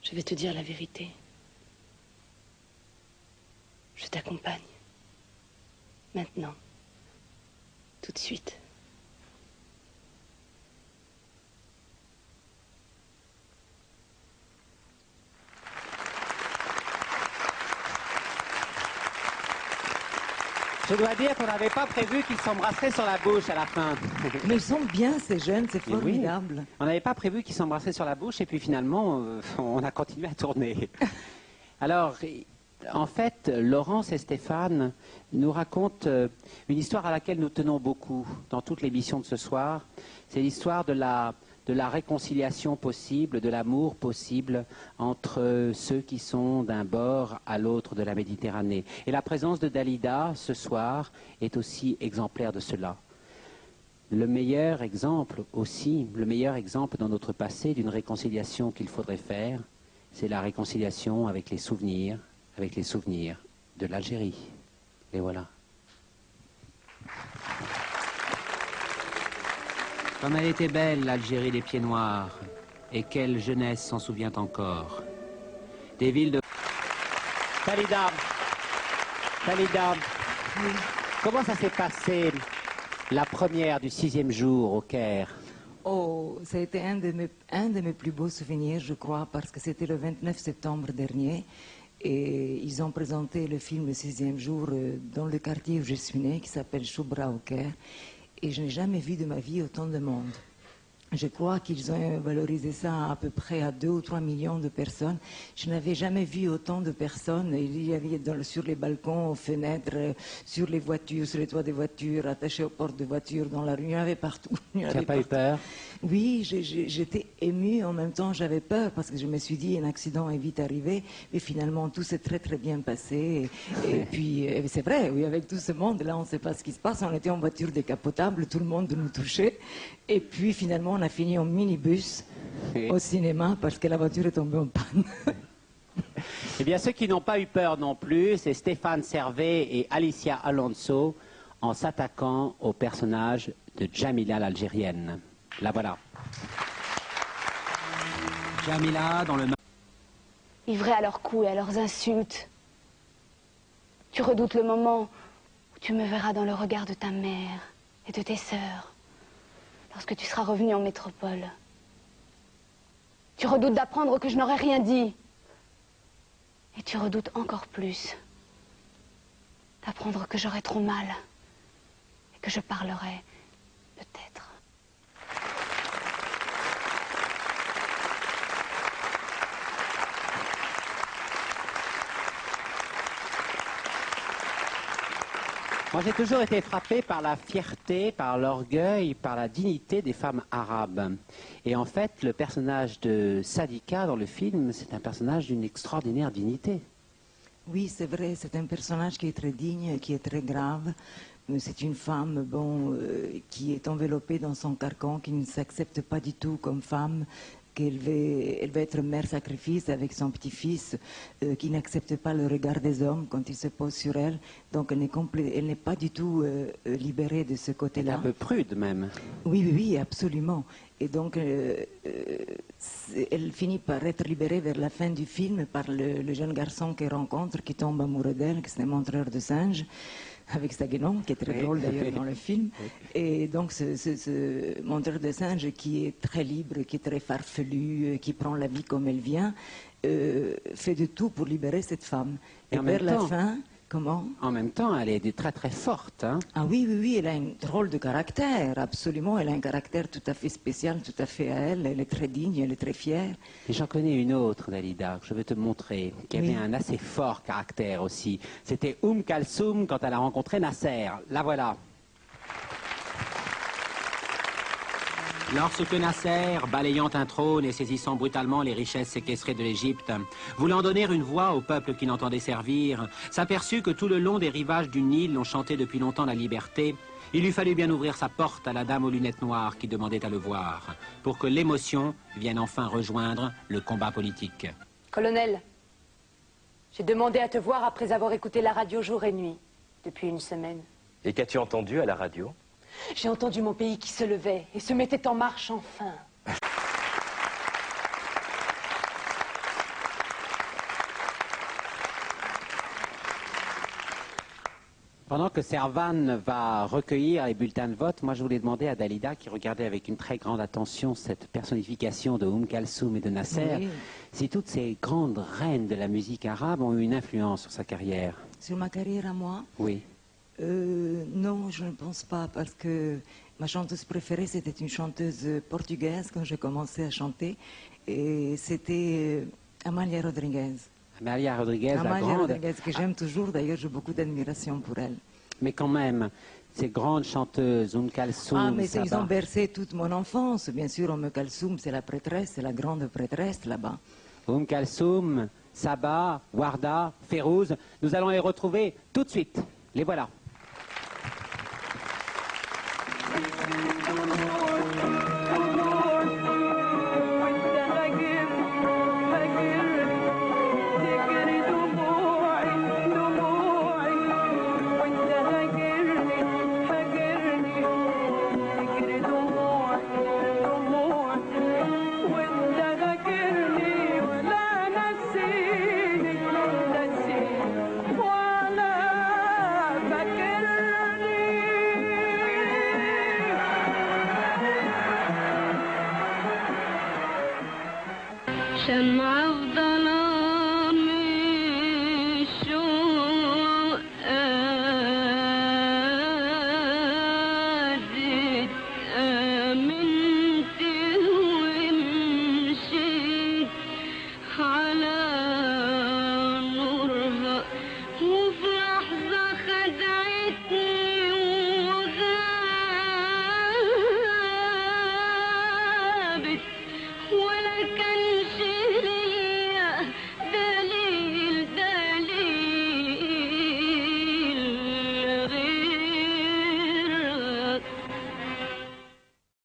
Je vais te dire la vérité. Je t'accompagne. Maintenant. Tout de suite. Je dois dire qu'on n'avait pas prévu qu'ils s'embrasseraient sur la bouche à la fin. Mais ils sont bien, ces jeunes, c'est formidable. Oui, on n'avait pas prévu qu'ils s'embrasseraient sur la bouche et puis finalement, on a continué à tourner. Alors, en fait, Laurence et Stéphane nous racontent une histoire à laquelle nous tenons beaucoup dans toute l'émission de ce soir. C'est l'histoire de la réconciliation possible, de l'amour possible entre ceux qui sont d'un bord à l'autre de la Méditerranée. Et la présence de Dalida ce soir est aussi exemplaire de cela. Le meilleur exemple aussi, le meilleur exemple dans notre passé d'une réconciliation qu'il faudrait faire, c'est la réconciliation avec les souvenirs de l'Algérie. Et voilà. Comme elle était belle, l'Algérie des pieds noirs, et quelle jeunesse s'en souvient encore. Des villes de... Dalida, oui. Comment ça s'est passé la première du 6e jour au Caire? Oh, ça a été un de mes plus beaux souvenirs, je crois, parce que c'était le 29 septembre dernier. Et ils ont présenté le film Le 6e jour dans le quartier où je suis née, qui s'appelle Choubra au Caire. Et je n'ai jamais vu de ma vie autant de monde. Je crois qu'ils ont valorisé ça à peu près à 2 ou 3 millions de personnes. Je n'avais jamais vu autant de personnes. Il y avait sur les balcons, aux fenêtres, sur les voitures, sur les toits des voitures, attachés aux portes de voitures, dans la rue. Il y en avait partout. Tu n'as pas eu peur? Oui, j'étais émue. En même temps, j'avais peur parce que je me suis dit un accident est vite arrivé. Mais finalement, tout s'est très très bien passé. Et puis, c'est vrai, oui, avec tout ce monde-là, on ne sait pas ce qui se passe. On était en voiture décapotable, tout le monde nous touchait. Et puis finalement, on a fini en minibus au cinéma parce que la voiture est tombée en panne. Eh bien, ceux qui n'ont pas eu peur non plus, c'est Stéphane Servet et Alicia Alonso en s'attaquant au personnage de Jamila l'Algérienne. La voilà. Jamila dans le... Livrée à leurs coups et à leurs insultes. Tu redoutes le moment où tu me verras dans le regard de ta mère et de tes sœurs. Lorsque tu seras revenu en métropole. Tu redoutes d'apprendre que je n'aurais rien dit. Et tu redoutes encore plus d'apprendre que j'aurais trop mal et que je parlerai, peut-être. Moi, j'ai toujours été frappé par la fierté, par l'orgueil, par la dignité des femmes arabes. Et en fait, le personnage de Sadika dans le film, c'est un personnage d'une extraordinaire dignité. Oui, c'est vrai, c'est un personnage qui est très digne, qui est très grave. C'est une femme qui est enveloppée dans son carcan, qui ne s'accepte pas du tout comme femme, qu'elle va être mère sacrifice avec son petit-fils, qui n'accepte pas le regard des hommes quand ils se posent sur elle. Donc elle n'est pas du tout libérée de ce côté-là. Elle est un peu prude même. Oui, oui, oui, absolument. Et donc elle finit par être libérée vers la fin du film par le jeune garçon qu'elle rencontre, qui tombe amoureux d'elle, qui c'est un montreur de singes, avec sa guénon, qui est très drôle d'ailleurs dans le film. Et donc ce montreur de singes qui est très libre, qui est très farfelu, qui prend la vie comme elle vient, fait de tout pour libérer cette femme. Et vers la fin... Comment? En même temps, elle est très très forte. Hein? Ah oui, oui, oui, elle a un drôle de caractère, absolument. Elle a un caractère tout à fait spécial, tout à fait à elle. Elle est très digne, elle est très fière. Et j'en connais une autre, Dalida, que je vais te montrer, qui avait un assez fort caractère aussi. C'était Kalsoum quand elle a rencontré Nasser. La voilà. Lorsque Nasser, balayant un trône et saisissant brutalement les richesses séquestrées de l'Égypte, voulant donner une voix au peuple qui l'entendait servir, s'aperçut que tout le long des rivages du Nil l'on chantait depuis longtemps la liberté, il lui fallut bien ouvrir sa porte à la dame aux lunettes noires qui demandait à le voir, pour que l'émotion vienne enfin rejoindre le combat politique. Colonel, j'ai demandé à te voir après avoir écouté la radio jour et nuit, depuis une semaine. Et qu'as-tu entendu à la radio ? J'ai entendu mon pays qui se levait et se mettait en marche enfin. Pendant que Servan va recueillir les bulletins de vote, moi je voulais demander à Dalida, qui regardait avec une très grande attention cette personnification de Kalsoum et de Nasser, Oui. si toutes ces grandes reines de la musique arabe ont eu une influence sur sa carrière. Sur ma carrière à moi, Oui. non, je ne pense pas, parce que ma chanteuse préférée, c'était une chanteuse portugaise quand j'ai commencé à chanter, et c'était Amália Rodrigues. Amalia Rodriguez, la Amália grande. Rodrigues, que j'aime toujours, d'ailleurs j'ai beaucoup d'admiration pour elle. Mais quand même, ces grandes chanteuses, Kalsoum, Ah, mais ils Sabah. ont bercé toute mon enfance. Bien sûr, Kalsoum, c'est la prêtresse, c'est la grande prêtresse là-bas. Kalsoum, Sabah, Warda, Férouz, nous allons les retrouver tout de suite. Les voilà. شمعة